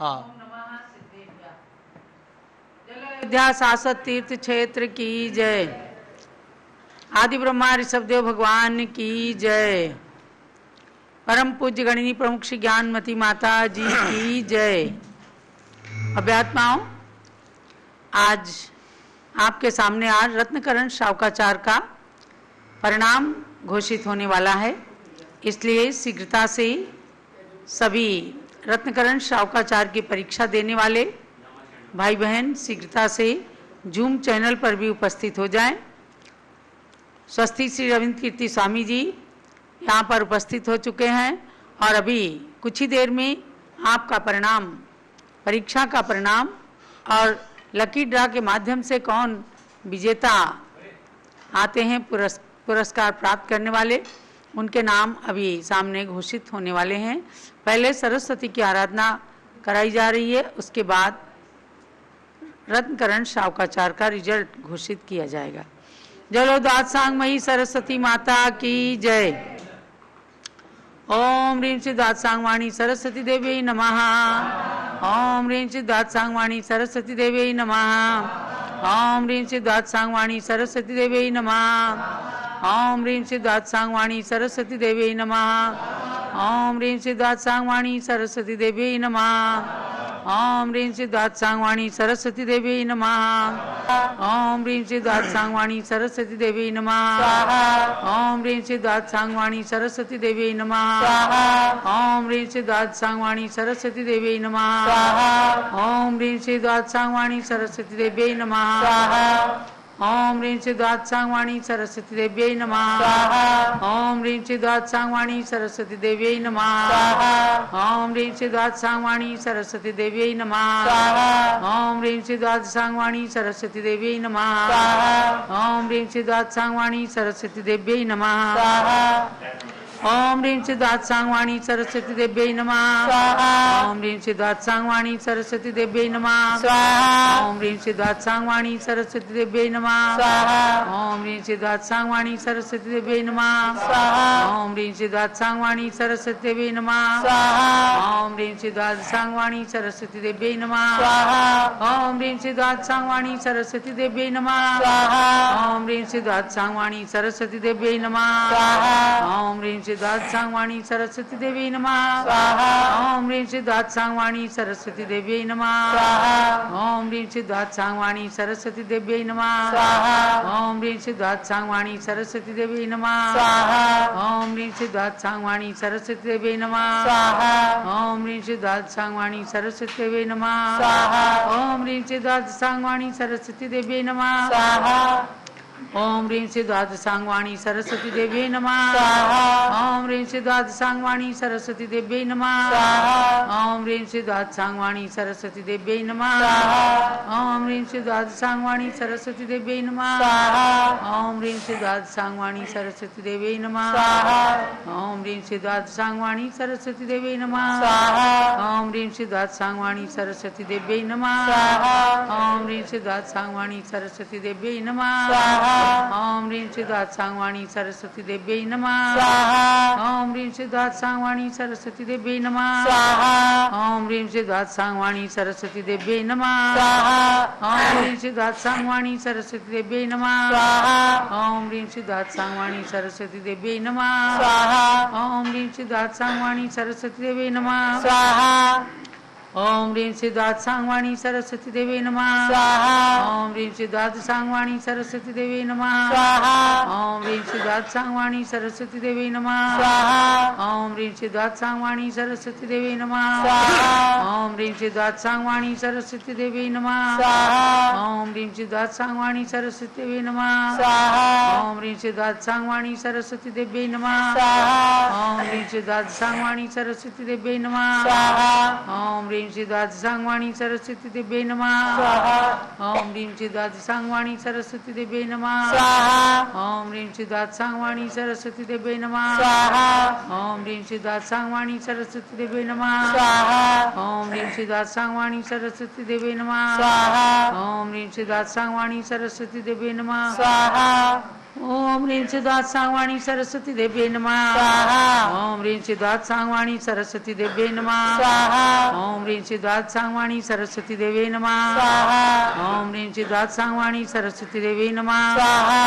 हाँ। अयोध्या शासक तीर्थ क्षेत्र की जय। आदि ब्रह्मा ऋषभदेव भगवान की जय। परम पूज्य गणिनी प्रमुख श्री ज्ञानमती माता जी की जय। अभ्यात्माओं, आज आपके सामने आज रत्नकरण शावकाचार्य का परिणाम घोषित होने वाला है, इसलिए शीघ्रता से सभी रत्नकरण शावकाचार्य की परीक्षा देने वाले भाई बहन शीघ्रता से जूम चैनल पर भी उपस्थित हो जाएं। स्वस्ति श्री रविंद्र कीर्ति स्वामी जी यहाँ पर उपस्थित हो चुके हैं और अभी कुछ ही देर में आपका परिणाम, परीक्षा का परिणाम और लकी ड्रा के माध्यम से कौन विजेता आते हैं पुरस्कार प्राप्त करने वाले, उनके नाम अभी सामने घोषित होने वाले हैं। पहले सरस्वती की आराधना कराई जा रही है, उसके बाद रत्नकरण शावकाचार्य का रिजल्ट घोषित किया जाएगा। जलो द्वादशांगमयी सरस्वती माता की जय। ओम ह्रीं श्री द्वादशांगवाणी सरस्वती देवी नमः। ओम ह्रीं श्री द्वादशांगवाणी सरस्वती देवी नमः। ओम ह्रीं श्री द्वादशांगवाणी सरस्वती देवी नमः। ओम ह्रीं श्री द्वादशांगवाणी सरस्वती देवी नमः। ओम ह्रीं श्री द्वादशांगवाणी सरस्वती देवी नमः। ओम ह्रीं श्री द्वादशांगवाणी सरस्वती देवी नमः। ओम ह्रीं श्री द्वादशांगवाणी सरस्वती देवी नमः। ओम ह्रीं श्री द्वादशांगवाणी सरस्वती देवी नमः। ओम ह्रीं श्री द्वादशांगवाणी सरस्वती देवी नमः। ओम ह्रीं श्री द्वादशांगवाणी सरस्वती देवी नमः। ओम ह्रीं श्री द्वादशांगवाणी सरस्वती देवी नमः। ओम ह्रीं श्री द्वादशांगवाणी सरस्वती देवी नमः। ओम ह्रीं श्री द्वादशांगवाणी सरस्वती देवी नमः। ओम ह्रीं श्री द्वादशांगवाणी सरस्वती देवी नमः। ओम ह्रीं श्री द्वादशांगवाणी सरस्वती देवी नमः। ओम ह्रीं श्री द्वादशांगवाणी सरस्वती देवी नमः। ओम ह्रीं श्री द्वादशांगवाणी सरस्वती देवी नमः। ओम ह्रीं श्री द्वादशांगवाणी सरस्वती देवी नमः। ओम ह्रीं श्री द्वादशांगवाणी सरस्वती देवी नमः। ओम ह्रीं श्री द्वादशांगवाणी सरस्वती देवी नमः। ओम ह्रीं श्री द्वादशांगवाणी सरस्वती देवी नमः। ओम ह्रीं श्री द्वादशांगवाणी सरस्वती देवी नमः। ओम ह्रीं श्री द्वादशांगवाणी सरस्वती देवी नमः। ओम ह्रीं श्री द्वादशांगवाणी सरस्वती देवी नमः। ओम ह्रीं श्री द्वादशांगवाणी सरस्वती देवी नमः। ओम ह्रीं श्री द्वादशांगवाणी सरस्वती देवी नमः। ओम ह्रीं श्री द्वादशांगवाणी सरस्वती देवी नमः। ओम ह्रीं श्री द्वादशांगवाणी सरस्वती देवी नमः। ओम ह्रीं श्री द्वादशांगवाणी सरस्वती देवी नमः। ओम ह्रीं श्री द्वादशांगवाणी सरस्वती देवी नमः। ओम ह्रीं श्री द्वादशांगवाणी सरस्वती देवी नमः। ओम ह्रीं श्री द्वादशांगवाणी सरस्वती देवी नमः। ओम ह्रीं श्री द्वादशांगवाणी सरस्वती देवी नमः। ओम ह्रीं श्री द्वादशांगवाणी सरस्वती देवी नमः। ओम ह्रीं श्री द्वादशांगवाणी सरस्वती देवी नमः। ओम ह्रीं श्री द्वादशांगवाणी सरस्वती देवी नमः। ओम ह्रीं श्री द्वादशांगवाणी सरस्वती देवी नमः। ओम ह्रीं श्री द्वादशांगवाणी सरस्वती देवी नमः। ओम ह्रीं श्री द्वादशांगवाणी सरस्वती देवी नमः। ओम ह्रीं श्री द्वादशांगवाणी सरस्वती देवी नमः। ओम ह्रीं श्री द्वादशांगवाणी सरस्वती देवी नमः। ओम ह्रीं श्री द्वादशांगवाणी सरस्वती देवी नमः। ओम ह्रीं श्री द्वादशांगवाणी सरस्वती देवी नमः। ओम ह्रीं श्री द्वादशांगवाणी सरस्वती देवी नमः। ओम ह्रीं श्री द्वादशांगवाणी सरस्वती देवी नमः। ओम ह्रीं श्री द्वादशांगवाणी सरस्वती देवी नमः। ओम ह्रीं श्री द्वादशांगवाणी सरस्वती देवी नमः। ओम ह्रीं श्री द्वादशांगवाणी सरस्वती देवी नमः। ओम ह्रीं श्री द्वादशांगवाणी सरस्वती देवी नमः। ओम ह्रीं श्री द्वादशांगवाणी सरस्वती देवी नमः। ओम ह्रीं श्री द्वादशांगवाणी सरस्वती देवी नमः। ओम ह्रीं श्री द्वादशांगवाणी सरस्वती देवी नमः। ओम ह्रीं श्री द्वादशांगवाणी सरस्वती देवी नमः। ओम ह्रीं श्री द्वादशांगवाणी सरस्वती देवी नमः। ओम ह्रीं श्री द्वादशांगवाणी सरस्वती देवी नमः। ओम ह्रीं श्री द्वादशांगवाणी सरस्वती देवी नमः। ओम ह्रीं श्री द्वादशांगवाणी सरस्वती देवी नमः। ओम ह्रीं श्री द्वादशांगवाणी सरस्वती देवी नमः। ओम ह्रीं सिद्धात् सांगवाणी सरस्वती देव्यै नमः स्वाहा ओम ह्रीं सिद्धात् सांगवाणी सरस्वती देव्यै नमः स्वाहा ओम ह्रीं सिद्धात् सांगवाणी सरस्वती देव्यै नमः स्वाहा ओम ह्रीं सिद्धात् सांगवाणी सरस्वती देव्यै नमः स्वाहा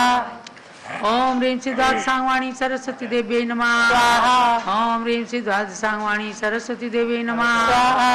ओम ह्रीं सिद्धात् सांगवाणी सरस्वती देव्यै नमः स्वाहा ओम ह्रीं सिद्धात् सांगवाणी सरस्वती देव्यै नमः स्वाहा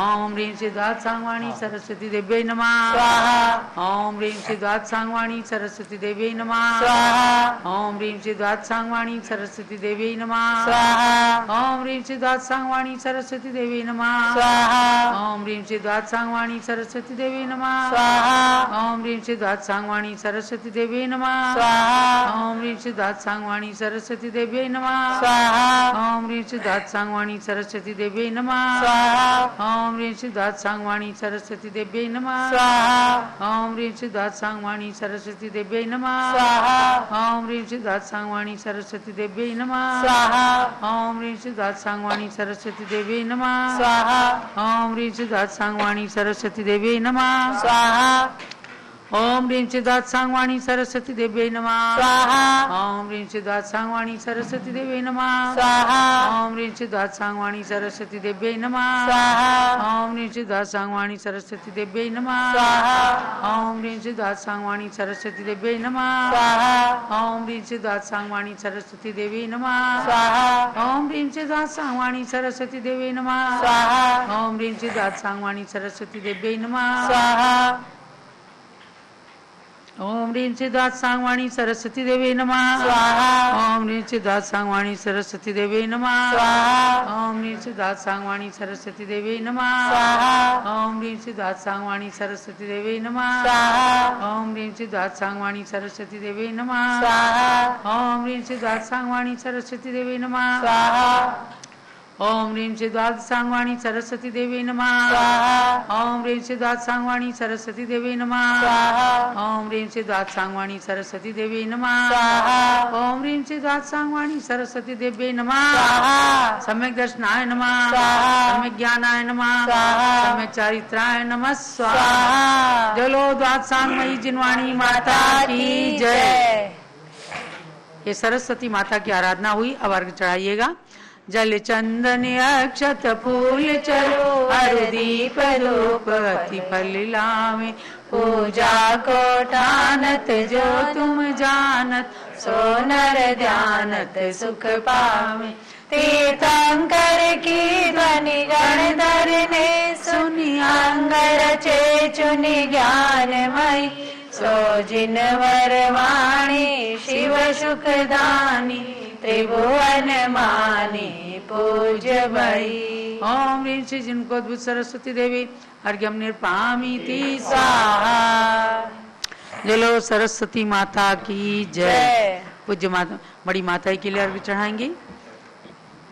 ओम ह्रीं सिद्धात् सांगवाणी सरस्वती देव्यै नमः स्वाहा ओम ह्रीं सिद्धात् सांगवाणी सरस्वती देव्यै नमः स्वाहा ओम ह्रीं सिद्धात् सांगवाणी सरस्वती देव्यै नमः स्वाहा ओम ह्रीं सिद्धात् सांगवाणी सरस्वती देव्यै नमः स्वाहा ओम ह्रीं सिद्धात् सांगवाणी सरस्वती देव्यै नमः स्वाहा ओम ह्रीं सिद्धात् सांगवाणी सरस्वती देव्यै नमः स्वाहा ओम ह्रीं सिद्धात् सांगवाणी सरस्वती देव्यै नमः स्वाहा ओम ह्रीं सिद्धात् सांगवाणी सरस्वती देव्यै नमः स्वाहा ओम ह्रीं सिद्धात् सांगवाणी सरस्वती देव्यै नमः स्वाहा ओम ह्रीं सिद्धात् सांगवाणी सरस्वती देव्यै नमः स्वाहा ओम ह्रीं सिद्धात् सांगवाणी सरस्वती देव्यै नमः स्वाहा ओम ह्रीं सिद्धात् सांगवाणी सरस्वती देव्यै नमः स्वाहा ओम ह्रीं सिद्धात् सांगवाणी सरस्वती देव्यै नमः स्वाहा ओम ह्रीं सिद्धात् सांगवाणी सरस्वती देव्यै नमः स्वाहा ओम ह्रीं सिद्धात् सांगवाणी सरस्वती देव्यै नमः स्वाहा ओम ह्रीं सिद्धात् सांगवाणी सरस्वती देव्यै नमः स्वाहा ओम ह्रीं सिद्धात् सांगवाणी सरस्वती देव्यै नमः स्वाहा ओम ह्रीं सिद्धात् सांगवाणी सरस्वती देव्यै नमः स्वाहा ओम ह्रीं सिद्धात् सांगवाणी सरस्वती देव्यै नमः स्वाहा ओम ह्रीं सिद्धात् सांगवाणी सरस्वती देव्यै नमः स्वाहा ओम ह्रीं सिद्धात् सांगवाणी सरस्वती देव्यै नमः स्वाहा ओम ह्रीं सिद्धात् सांगवाणी सरस्वती देव्यै नमः स्वाहा ओम ह्रीं सिद्धात् सांगवाणी सरस्वती देव्यै नमः स्वाहा ओम ह्रीं सिद्धात् सांगवाणी सरस्वती देव्यै नमः स्वाहा ओम ह्रीं सिद्धात् सांगवाणी सरस्वती देव्यै नमः स्वाहा ओम ह्रीं सिद्धात् सांगवाणी सरस्वती देव्यै नमः स्वाहा ओम ह्रीं सिद्धात् सांगवाणी सरस्वती देव्यै नमः स्वाहा ओम ह्रीं सिद्धात् सांगवाणी सरस्वती देव्यै नमः स्वाहा ओम ह्रीं सिद्धात् सांगवाणी सरस्वती देव्यै नमः स्वाहा ओम ह्रीं सिद्धात् सांगवाणी सरस्वती देव्यै नमः स्वाहा ओम ह्रीं सिद्धात् सांगवाणी सरस्वती देव्यै नमः स्वाहा सम्यक दर्शनाय नमः स्वाहा सम्यक ज्ञानाय नमः स्वाहा सम्यक चारित्राय नमः स्वाहा स्वाहा जलो द्वाद सांगमयी जिनवाणी माता की जय। ये सरस्वती माता की आराधना हुई। अब अर्घ चढ़ाइएगा। जल चंदन अक्षत फूल चलो हरदीप धूप अति फल लावे पूजा को ठानत जो तुम जानत सो नर ध्यानत सुख पावे तीर्थंकर की ध्वनि गण धरने सुनि अंग रचे चुनि ज्ञानमयी सो जिनवर वाणी शिव सुखदानी त्रिभुवन मानी पूज्य भई। ओम ह्रीं श्री जिनको सरस्वती देवी अर्घ्यम निर्पामीति स्वाहा। जलो सरस्वती माता की जय। पूज्य माता बड़ी माता के लिए अर्घ्य चढ़ाएंगे।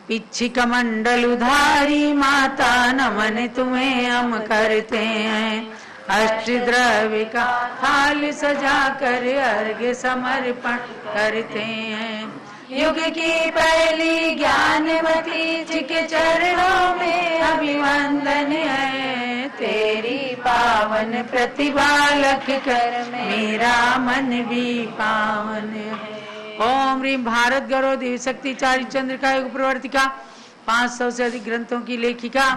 पिच्छिक मंडल उधारी माता नमन तुम्हें हम करते हैं अष्ट द्रव्य का थाल सजा कर अर्घ्य समर्पण करते हैं। युग की पहली ज्ञानवती जी के चरणों में अभिवंदन है तेरी पावन प्रतिभा लख कर मेरा मन भी पावन है। ओम ह्रीं भारत गौरव देवी शक्ति चारि चंद्रिका युग प्रवर्तिका 500 से अधिक ग्रंथों की लेखिका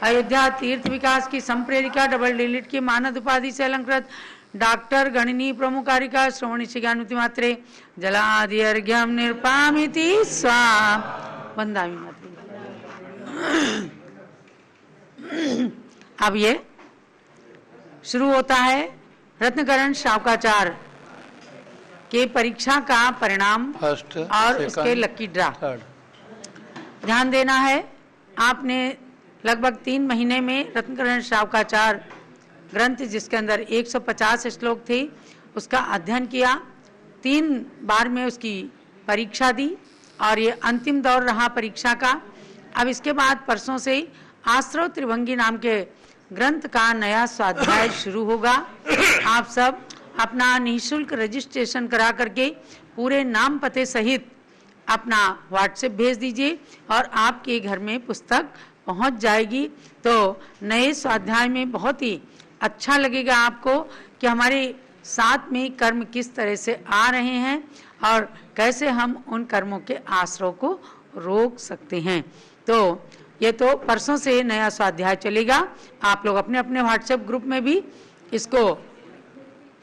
अयोध्या तीर्थ विकास की संप्रेरिका डबल डिलीट की मानद उपाधि से अलंकृत डॉक्टर गणनी प्रमुखारिका श्रवणी शिगानुति मात्रे जलादि अर्घ्यम निर्पामिति स्वाहा। वंदामि मात्रे। अब ये शुरू होता है रत्नकरण शावकाचार्य के परीक्षा का परिणाम फर्स्ट और उसके लकी ड्रा। ध्यान देना है, आपने लगभग 3 महीने में रत्नकरण शावकाचार्य ग्रंथ जिसके अंदर 150 श्लोक थे उसका अध्ययन किया। 3 बार में उसकी परीक्षा दी और ये अंतिम दौर रहा परीक्षा का। अब इसके बाद परसों से आश्रव त्रिभंगी नाम के ग्रंथ का नया स्वाध्याय शुरू होगा। आप सब अपना निःशुल्क रजिस्ट्रेशन करा करके पूरे नाम पते सहित अपना व्हाट्सएप भेज दीजिए और आपके घर में पुस्तक पहुंच जाएगी। तो नए स्वाध्याय में बहुत ही अच्छा लगेगा आपको कि हमारे साथ में कर्म किस तरह से आ रहे हैं और कैसे हम उन कर्मों के आश्रय को रोक सकते हैं। तो ये तो परसों से नया स्वाध्याय चलेगा। आप लोग अपने अपने व्हाट्सएप ग्रुप में भी इसको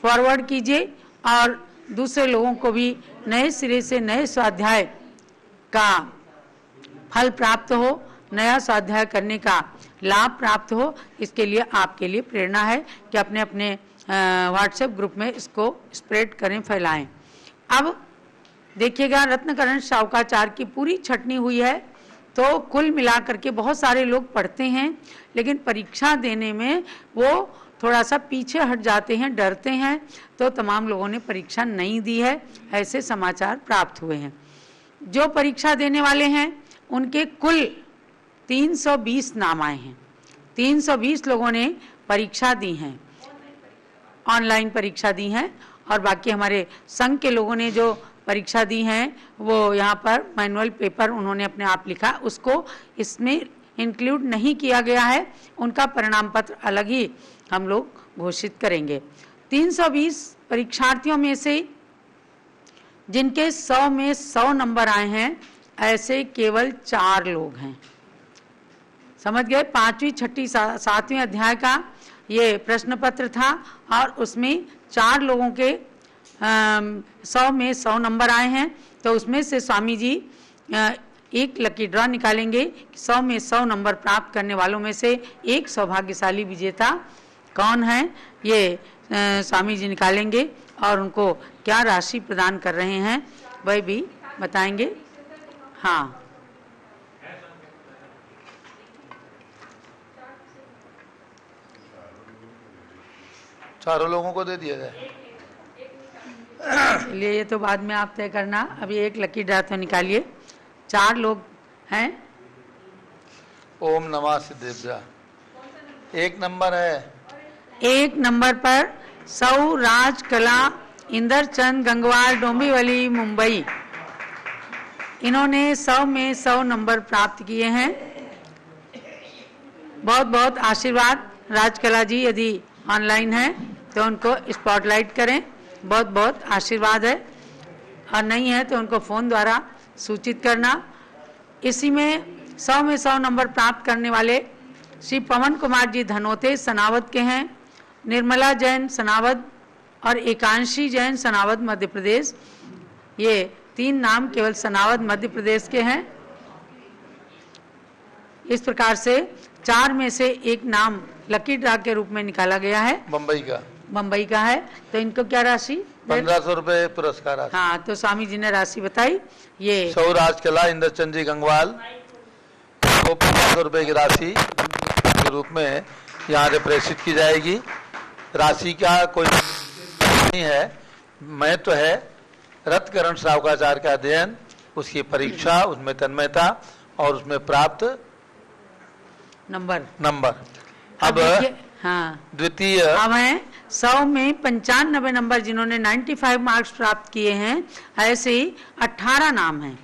फॉरवर्ड कीजिए और दूसरे लोगों को भी नए सिरे से नए स्वाध्याय का फल प्राप्त हो, नया स्वाध्याय करने का लाभ प्राप्त हो। इसके लिए आपके लिए प्रेरणा है कि अपने अपने व्हाट्सएप ग्रुप में इसको स्प्रेड करें, फैलाएं। अब देखिएगा, रत्नकरण शावकाचार्य की पूरी छटनी हुई है। तो कुल मिलाकर के बहुत सारे लोग पढ़ते हैं, लेकिन परीक्षा देने में वो थोड़ा सा पीछे हट जाते हैं, डरते हैं। तो तमाम लोगों ने परीक्षा नहीं दी है, ऐसे समाचार प्राप्त हुए हैं। जो परीक्षा देने वाले हैं उनके कुल 320 नाम आए हैं। 320 लोगों ने परीक्षा दी हैं, ऑनलाइन परीक्षा दी हैं। और बाकी हमारे संघ के लोगों ने जो परीक्षा दी हैं वो यहाँ पर मैनुअल पेपर उन्होंने अपने आप लिखा, उसको इसमें इंक्लूड नहीं किया गया है। उनका परिणाम पत्र अलग ही हम लोग घोषित करेंगे। 320 परीक्षार्थियों में से जिनके 100 में 100 नंबर आए हैं, ऐसे केवल 4 लोग हैं। समझ गए? 5वीं, 6ठी, 7वीं अध्याय का ये प्रश्न पत्र था और उसमें 4 लोगों के 100 में 100 नंबर आए हैं। तो उसमें से स्वामी जी एक लकी ड्रॉ निकालेंगे। 100 में 100 नंबर प्राप्त करने वालों में से एक सौभाग्यशाली विजेता कौन है, ये स्वामी जी निकालेंगे और उनको क्या राशि प्रदान कर रहे हैं वह भी बताएंगे। हाँ, चारों लोगों को दे दिया जाए। चलिए, ये तो बाद में आप तय करना। अभी एक लकी ड्रॉ तो निकालिए। 4 लोग हैं। ओम नमः सिद्धेभ्यः। 1 नंबर है। 1 नंबर पर सौराज कला, इंदरचंद गंगवार, डोंबिवली, मुंबई। इन्होंने 100 में 100 नंबर प्राप्त किए हैं। बहुत बहुत आशीर्वाद। राजकला जी यदि ऑनलाइन है तो उनको स्पॉटलाइट करें। बहुत बहुत आशीर्वाद है, और नहीं है तो उनको फ़ोन द्वारा सूचित करना। इसी में 100 में 100 नंबर प्राप्त करने वाले श्री पवन कुमार जी धनोते सनावद के हैं, निर्मला जैन सनावद और एकांशी जैन सनावद मध्य प्रदेश। ये 3 नाम केवल सनावद मध्य प्रदेश के हैं। इस प्रकार से 4 में से एक नाम लकी ड्रॉ के रूप में निकाला गया है। बम्बई का है। तो इनको क्या राशि? 1500 रुपए पुरस्कार राशि। हाँ, तो स्वामी जी ने राशि बताई। ये सौराज कला, इंद्रचंद जी गंगवाल को 1500 रुपए की राशि के रूप में यहाँ से प्रेषित की जाएगी। राशि का कोई नहीं है, महत्व है रत्नकरण शावकाचार्य का अध्ययन, उसकी परीक्षा, उसमें तन्मयता और उसमें प्राप्त नंबर। अब हाँ, द्वितीय अब है 100 में 95 नंबर जिन्होंने 95 मार्क्स प्राप्त किए हैं। ऐसे ही 18 नाम हैं।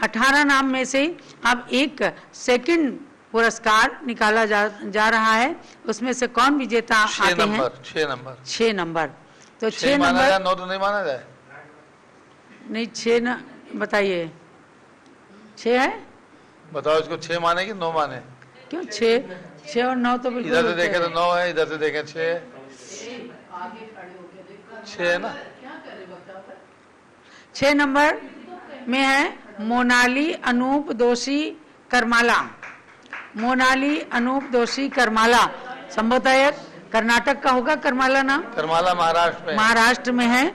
18 नाम में से अब एक सेकंड पुरस्कार निकाला जा रहा है। उसमें से कौन विजेता आते हैं? 6 नंबर। तो 6 नंबर 9 तो नहीं माना जाए। नहीं, 6 न बताइए। 6 है? बताओ, इसको 6 माने कि 9 माने? क्यों 6 और 9 तो बिल्कुल। इधर से देखें तो 9 है, इधर से देखें 6 है ना। 6 नंबर में है मोनाली अनूप दोषी करमाला। मोनाली अनूप दोषी करमाला, संभवतः कर्नाटक का होगा करमाला नाम। करमाला महाराष्ट्र में है।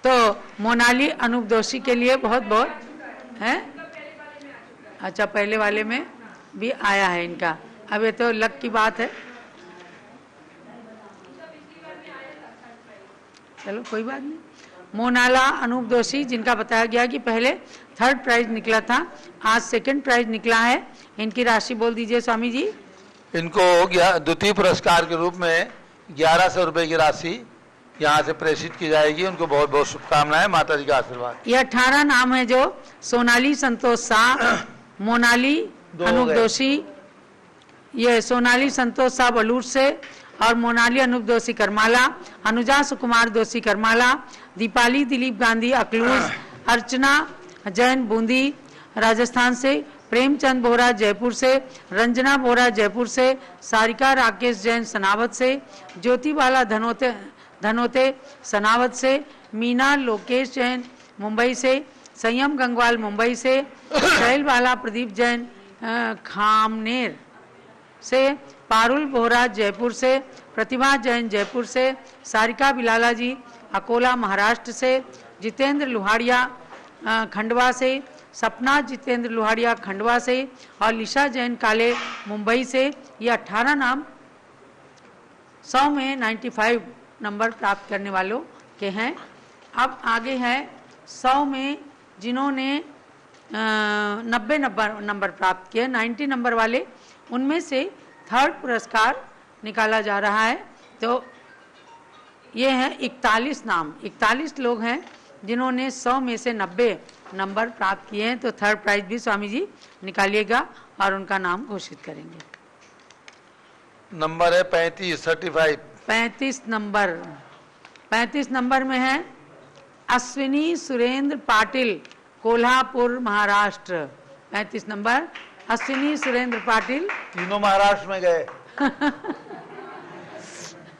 तो मोनाली अनूप दोषी के लिए बहुत बहुत है। अच्छा, पहले वाले में भी आया है इनका। अब ये तो लक की बात है। चलो कोई बात नहीं। मोनाला अनूप दोषी, जिनका बताया गया कि पहले 3rd प्राइज निकला था, आज 2nd प्राइज निकला है। इनकी राशि बोल दीजिए स्वामी जी। इनको द्वितीय पुरस्कार के रूप में 1100 रुपए की राशि यहाँ से प्रेषित की जाएगी। उनको बहुत बहुत शुभकामनाएं, माता जी का आशीर्वाद। ये 18 नाम है जो सोनाली संतोष शाह, मोनाली अनूप दोषी, ये सोनाली संतोष शाह बलूर से, और मोनाली अनूप दोषी करमाला, अनुजा सुकुमार दोषी करमाला, दीपाली दिलीप गांधी अकलूज, अर्चना जैन बूंदी राजस्थान से, प्रेमचंद बोहरा जयपुर से, रंजना बोहरा जयपुर से, सारिका राकेश जैन सनावत से, ज्योति बाला धनोते सनावत से, मीना लोकेश जैन मुंबई से, संयम गंगवाल मुंबई से, शैल बाला प्रदीप जैन खामनेर से, पारुल बोहरा जयपुर से, प्रतिभा जैन जयपुर से, सारिका बिलाला जी अकोला महाराष्ट्र से, जितेंद्र लोहाड़िया खंडवा से, सपना जितेंद्र लोहाड़िया खंडवा से और लिशा जैन काले मुंबई से। ये 18 नाम 100 में 95 नंबर प्राप्त करने वालों के हैं। अब आगे है 100 में जिन्होंने 90 नंबर प्राप्त किए, 90 नंबर वाले, उनमें से थर्ड पुरस्कार निकाला जा रहा है। तो ये हैं 41 नाम, 41 लोग हैं जिन्होंने 100 में से 90 नंबर प्राप्त किए हैं। तो थर्ड प्राइज भी स्वामी जी निकालिएगा और उनका नाम घोषित करेंगे। नंबर है 35 35। 35 नंबर में है अश्विनी सुरेंद्र पाटिल कोल्हापुर महाराष्ट्र। 35 नंबर अश्विनी सुरेंद्र पाटिल। तीनों महाराष्ट्र में गए।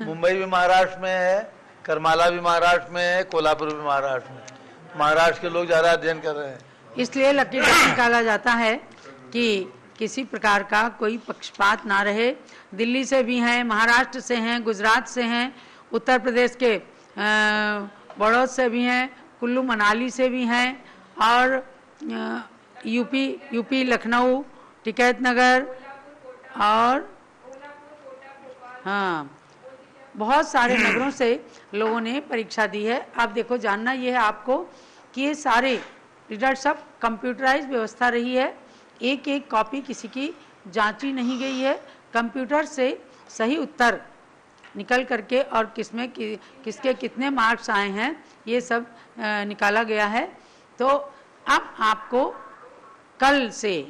मुंबई भी महाराष्ट्र में है, करमाला भी महाराष्ट्र में है, कोल्हापुर भी महाराष्ट्र में। महाराष्ट्र के लोग ज्यादा अध्ययन कर रहे हैं। इसलिए लकी ड्रॉ निकाला जाता है कि किसी प्रकार का कोई पक्षपात ना रहे। दिल्ली से भी हैं, महाराष्ट्र से हैं, गुजरात से हैं, उत्तर प्रदेश के बड़ौद से भी हैं, कुल्लू मनाली से भी हैं और यूपी लखनऊ, टिकैत नगर और हाँ बहुत सारे नगरों से लोगों ने परीक्षा दी है। अब देखो जानना ये है आपको कि ये सारे रिजल्ट सब कंप्यूटराइज व्यवस्था रही है, एक एक कॉपी किसी की जांची नहीं गई है। कंप्यूटर से सही उत्तर निकल करके और किसके कितने मार्क्स आए हैं ये सब निकाला गया है। तो अब आपको कल से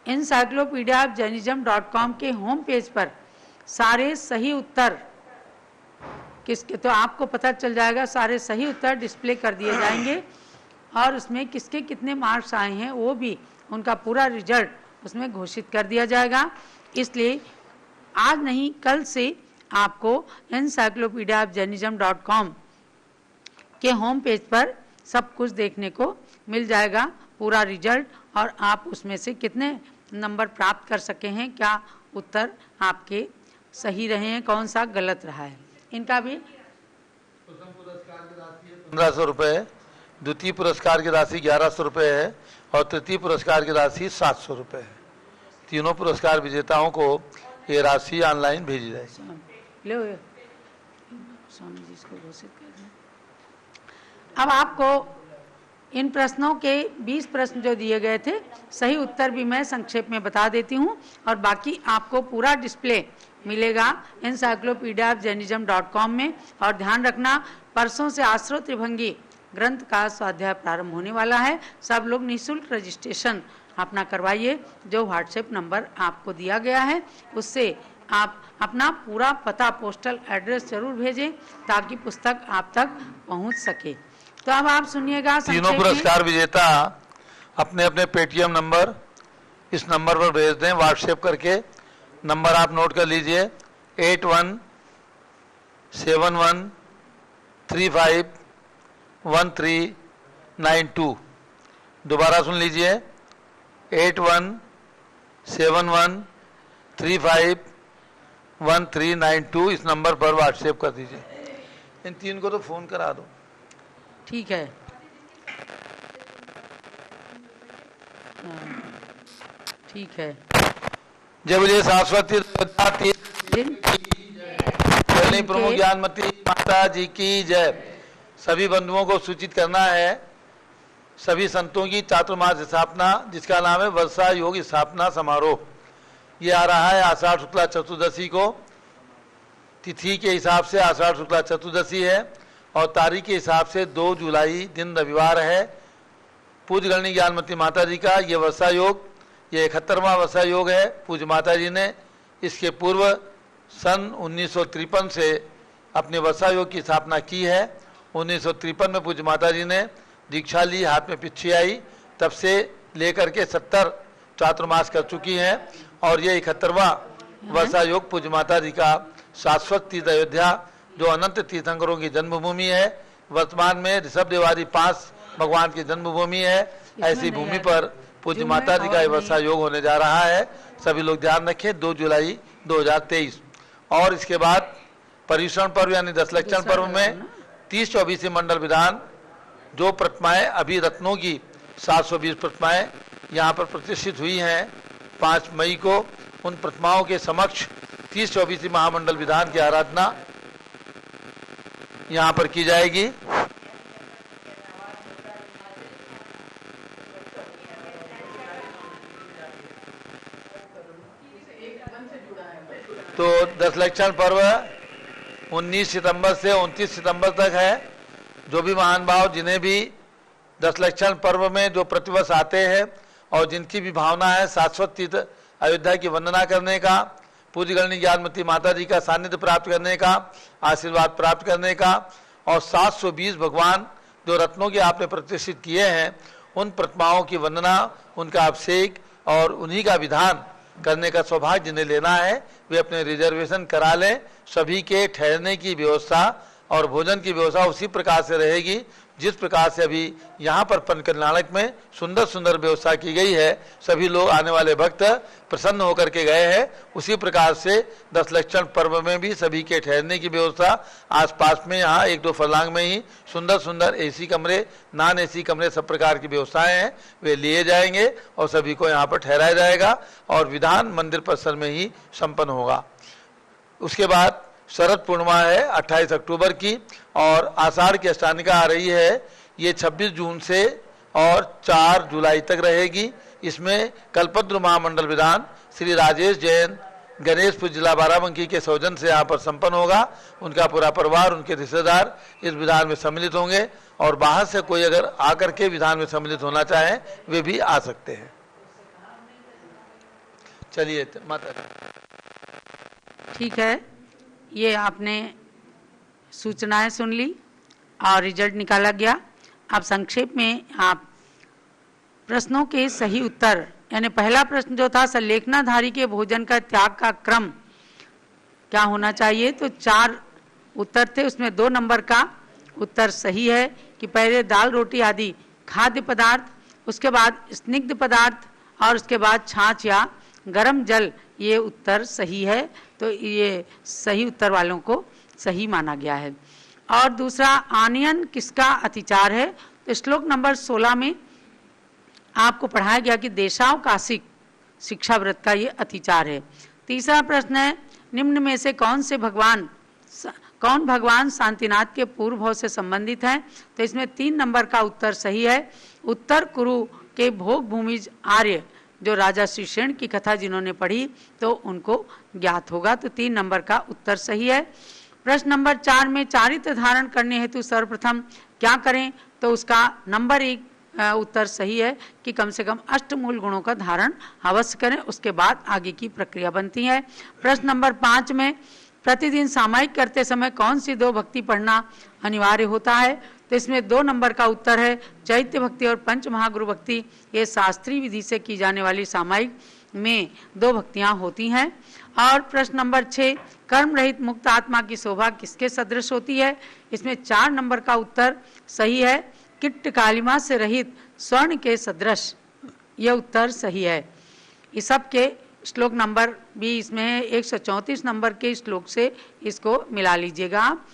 encyclopedia-jainism.com के होम पेज पर सारे सही उत्तर किसके, तो आपको पता चल जाएगा, सारे सही उत्तर डिस्प्ले कर दिए जाएंगे और उसमें किसके कितने मार्क्स आए हैं वो भी उनका पूरा रिजल्ट उसमें घोषित कर दिया जाएगा। इसलिए आज नहीं कल से आपको encyclopedia-jainism.com के होम पेज पर सब कुछ देखने को मिल जाएगा, पूरा रिजल्ट, और आप उसमें से कितने नंबर प्राप्त कर सके हैं, क्या उत्तर आपके सही रहे हैं, कौन सा गलत रहा है। इनका भी प्रथम पुरस्कार की राशि 1500 रुपये, द्वितीय पुरस्कार की राशि 1100 रुपये है और तृतीय पुरस्कार की राशि 700 रुपये है। तीनों पुरस्कार विजेताओं को ये राशि ऑनलाइन भेजी जाएगी। लो स्वामी जी इसको घोषित कर दें। अब आपको इन प्रश्नों के 20 प्रश्न जो दिए गए थे सही उत्तर भी मैं संक्षेप में बता देती हूँ और बाकी आपको पूरा डिस्प्ले मिलेगा encyclopedia-jainism.com में। और ध्यान रखना परसों से आश्रो त्रिभंगी ग्रंथ का स्वाध्याय प्रारंभ होने वाला है। सब लोग निःशुल्क रजिस्ट्रेशन अपना करवाइए। जो व्हाट्सएप नंबर आपको दिया गया है उससे आप अपना पूरा पता, पोस्टल एड्रेस जरूर भेजें ताकि पुस्तक आप तक पहुंच सके। तो अब आप सुनिएगा। तीनों पुरस्कार विजेता अपने अपने पेटीएम नंबर इस नंबर पर भेज दें व्हाट्सएप करके। नंबर आप नोट कर लीजिए 8171351392। दोबारा सुन लीजिए 8171351392। इस नंबर पर व्हाट्सएप कर दीजिए। इन तीन को तो फोन करा दो। ठीक है। ठीक है। जय विजय सरस्वती प्रमुख ज्ञानमती माता जी की जय। सभी बंधुओं को सूचित करना है सभी संतों की चातुर्मास स्थापना जिसका नाम है वर्षा योग स्थापना समारोह। ये आ रहा है आषाढ़ शुक्ला चतुर्दशी को। तिथि के हिसाब से आषाढ़ शुक्ला चतुर्दशी है और तारीख के हिसाब से 2 जुलाई दिन रविवार है। पूज्य गणनी ज्ञानमती माता जी का ये वर्षा योग, ये 71वां वर्षा योग है। पूज्य माता जी ने इसके पूर्व सन 1953 से अपने वर्षा योग की स्थापना की है। 1953 में पूज्य माता जी ने दीक्षा ली, हाथ में पिच्छी आई, तब से लेकर के 70 चातुर्मास कर चुकी हैं और ये 71वां वर्षा योग पूज्य माता जी का शाश्वत तीर्थ अयोध्या, जो अनंत तीर्थंकरों की जन्मभूमि है। वर्तमान में ऋषभ देवारी 5 भगवान की जन्मभूमि है। ऐसी भूमि पर पूज्य माता जी का ये वर्षा योग होने जा रहा है। सभी लोग ध्यान रखें, 2 जुलाई 2023। और इसके बाद पर्युषण पर्व यानी 10 लक्षण पर्व में 30-24 मंडल विधान जो प्रतिमाएं अभी रत्नों की 720 प्रतिमाएं यहाँ पर प्रतिष्ठित हुई हैं 5 मई को, उन प्रतिमाओं के समक्ष 30-24 महामंडल विधान की आराधना यहाँ पर की जाएगी। तो 10 लक्षण पर्व 19 सितंबर से 29 सितंबर तक है। जो भी महान भाव जिन्हें भी 10 लक्षण पर्व में जो प्रतिवर्ष आते हैं और जिनकी भी भावना है शाश्वत तीर्थ अयोध्या की वंदना करने का, पूज्य गणनी ज्ञानमती माता जी का सानिध्य प्राप्त करने का, आशीर्वाद प्राप्त करने का, और 720 भगवान जो रत्नों के आपने प्रतिष्ठित किए हैं उन प्रतिमाओं की वंदना, उनका अभिषेक और उन्हीं का विधान करने का सौभाग्य जिन्हें लेना है वे अपने रिजर्वेशन करा लें। सभी के ठहरने की व्यवस्था और भोजन की व्यवस्था उसी प्रकार से रहेगी जिस प्रकार से अभी यहाँ पर पंचकल्याणक में सुंदर सुंदर व्यवस्था की गई है। सभी लोग आने वाले भक्त प्रसन्न होकर के गए हैं। उसी प्रकार से 10 लक्षण पर्व में भी सभी के ठहरने की व्यवस्था आसपास में यहाँ 1-2 फरलांग में ही सुंदर सुंदर एसी कमरे, नॉन एसी कमरे, सब प्रकार की व्यवस्थाएं हैं, वे लिए जाएंगे और सभी को यहाँ पर ठहराया जाएगा और विधान मंदिर परिसर में ही संपन्न होगा। उसके बाद शरद पूर्णिमा है 28 अक्टूबर की और आषाढ़ की अष्टानिका आ रही है। ये 26 जून से और 4 जुलाई तक रहेगी। इसमें कल्पद्रु महामंडल विधान श्री राजेश जैन गणेशपुर जिला बाराबंकी के सौजन से यहाँ पर संपन्न होगा। उनका पूरा परिवार, उनके रिश्तेदार इस विधान में सम्मिलित होंगे और बाहर से कोई अगर आकर के विधान में सम्मिलित होना चाहे वे भी आ सकते हैं। चलिए माता। ठीक है, ये आपने सूचनाएं सुन ली और रिजल्ट निकाला गया। अब संक्षेप में आप प्रश्नों के सही उत्तर, यानी पहला प्रश्न जो था संलेखनाधारी के भोजन का त्याग का क्रम क्या होना चाहिए, तो 4 उत्तर थे, उसमें 2 नंबर का उत्तर सही है कि पहले दाल रोटी आदि खाद्य पदार्थ, उसके बाद स्निग्ध पदार्थ और उसके बाद छाछ या गर्म जल, ये उत्तर सही है। तो ये सही उत्तर वालों को सही माना गया है। और दूसरा आनयन किसका अतिचार है, तो श्लोक नंबर 16 में आपको पढ़ाया गया कि देशावकाशिक शिक्षा व्रत का ये अतिचार है। तीसरा प्रश्न है निम्न में से कौन भगवान शांतिनाथ के पूर्व भाव से संबंधित हैं, तो इसमें 3 नंबर का उत्तर सही है। उत्तर कुरु के भोग भूमिज आर्य जो राजा श्रीशेन की कथा जिन्होंने पढ़ी तो उनको ज्ञात होगा, तो 3 नंबर का उत्तर सही है। प्रश्न नंबर 4 में चारित्र धारण करने हेतु सर्वप्रथम क्या करें, तो उसका नंबर 1 उत्तर सही है कि कम से कम अष्टमूल गुणों का धारण अवश्य करें, उसके बाद आगे की प्रक्रिया बनती है। प्रश्न नंबर 5 में प्रतिदिन सामायिक करते समय कौन सी 2 भक्ति पढ़ना अनिवार्य होता है, तो इसमें 2 नंबर का उत्तर है चैत्य भक्ति और पंच महागुरु भक्ति। ये शास्त्रीय विधि से की जाने वाली सामायिक में 2 भक्तियां होती हैं। और प्रश्न नंबर 6 कर्म रहित मुक्त आत्मा की शोभा किसके सदृश होती है, इसमें 4 नंबर का उत्तर सही है किट्ट कालिमा से रहित स्वर्ण के सदृश, यह उत्तर सही है। इस सब के श्लोक नंबर भी इसमें है, 134 नंबर के श्लोक से इसको मिला लीजिएगा आप।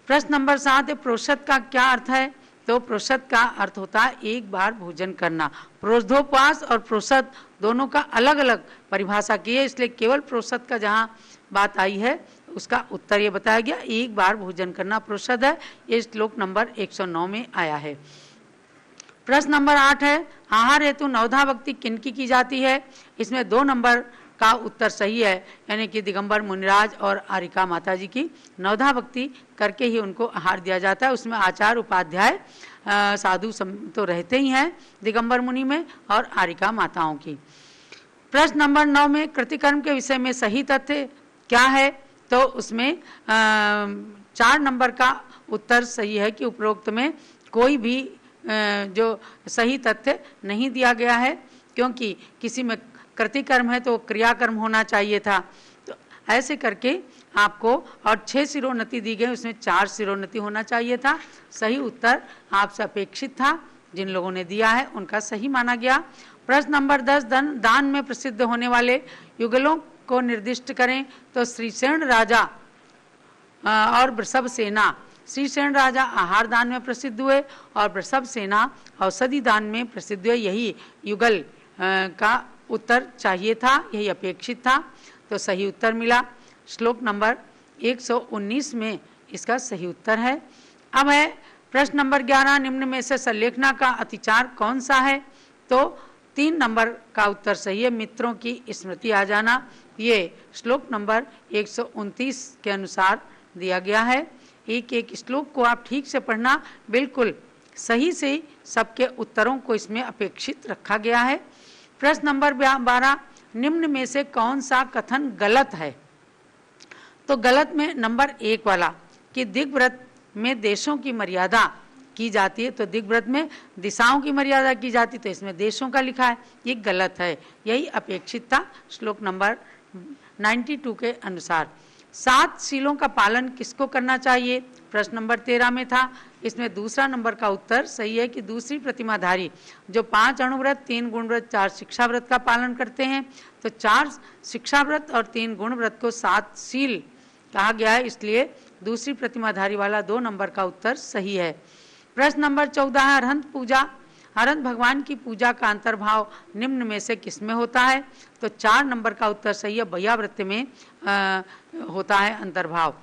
प्रश्न नंबर 7 है प्रोषद का क्या अर्थ है, तो प्रोषद का अर्थ होता है एक बार भोजन करना। प्रोषधोपवास और प्रोषद दोनों का अलग अलग परिभाषा की है, इसलिए केवल प्रोषद का जहाँ बात आई है उसका उत्तर ये बताया गया, एक बार भोजन करना प्रोषद है। ये श्लोक नंबर 109 में आया है। प्रश्न नंबर 8 है आहार हेतु नवधा भक्ति किनकी की जाती है, इसमें 2 नंबर का उत्तर सही है, यानी कि दिगंबर मुनिराज और आरिका माता जी की नवधा भक्ति करके ही उनको आहार दिया जाता है। उसमें आचार उपाध्याय साधु तो रहते ही हैं दिगंबर मुनि में और आरिका माताओं की। प्रश्न नंबर 9 में कृतिकर्म के विषय में सही तथ्य क्या है, तो उसमें 4 नंबर का उत्तर सही है कि उपरोक्त में कोई भी जो सही तथ्य नहीं दिया गया है, क्योंकि किसी में कृतिकर्म है तो क्रियाकर्म होना चाहिए था। तो ऐसे करके आपको, और 6 सिरोन्नति दी गई, उसमें 4 सिरोन्नति होना चाहिए था। सही उत्तर आपसे अपेक्षित था, जिन लोगों ने दिया है उनका सही माना गया। प्रश्न नंबर 10, दान में प्रसिद्ध होने वाले युगलों को निर्दिष्ट करें। तो श्रीसेन राजा और वृषभ सेना। श्रीसेन राजा आहार दान में प्रसिद्ध हुए और वृषभ सेना औषधि दान में प्रसिद्ध हुए। यही युगल का उत्तर चाहिए था, यही अपेक्षित था, तो सही उत्तर मिला। श्लोक नंबर 119 में इसका सही उत्तर है। अब है प्रश्न नंबर 11, निम्न में से संलेखना का अतिचार कौन सा है? तो 3 नंबर का उत्तर सही है, मित्रों की स्मृति आ जाना। ये श्लोक नंबर 129 के अनुसार दिया गया है। एक एक श्लोक को आप ठीक से पढ़ना, बिल्कुल सही से सबके उत्तरों को इसमें अपेक्षित रखा गया है। प्रश्न नंबर 12, निम्न में से कौन सा कथन गलत है? तो गलत में नंबर 1 वाला कि दिग्व्रत में देशों की मर्यादा की जाती है, तो दिग्व्रत में दिशाओं की मर्यादा की जाती, तो इसमें देशों का लिखा है, ये गलत है, यही अपेक्षित था श्लोक नंबर 92 के अनुसार। 7 शीलों का पालन किसको करना चाहिए? प्रश्न नंबर 13 में था। इसमें दूसरा नंबर का उत्तर सही है कि दूसरी प्रतिमाधारी जो 5 अणुव्रत, 3 गुणव्रत, 4 शिक्षा व्रत का पालन करते हैं, तो 4 शिक्षा व्रत और 3 गुण व्रत को 7 शील कहा गया है, इसलिए दूसरी प्रतिमाधारी वाला 2 नंबर का उत्तर सही है। प्रश्न नंबर 14 है, अरहंत पूजा, अरहंत भगवान की पूजा का अंतर्भाव निम्न में से किसमें होता है? तो 4 नंबर का उत्तर सही है, भैया व्रत में होता है अंतर्भाव।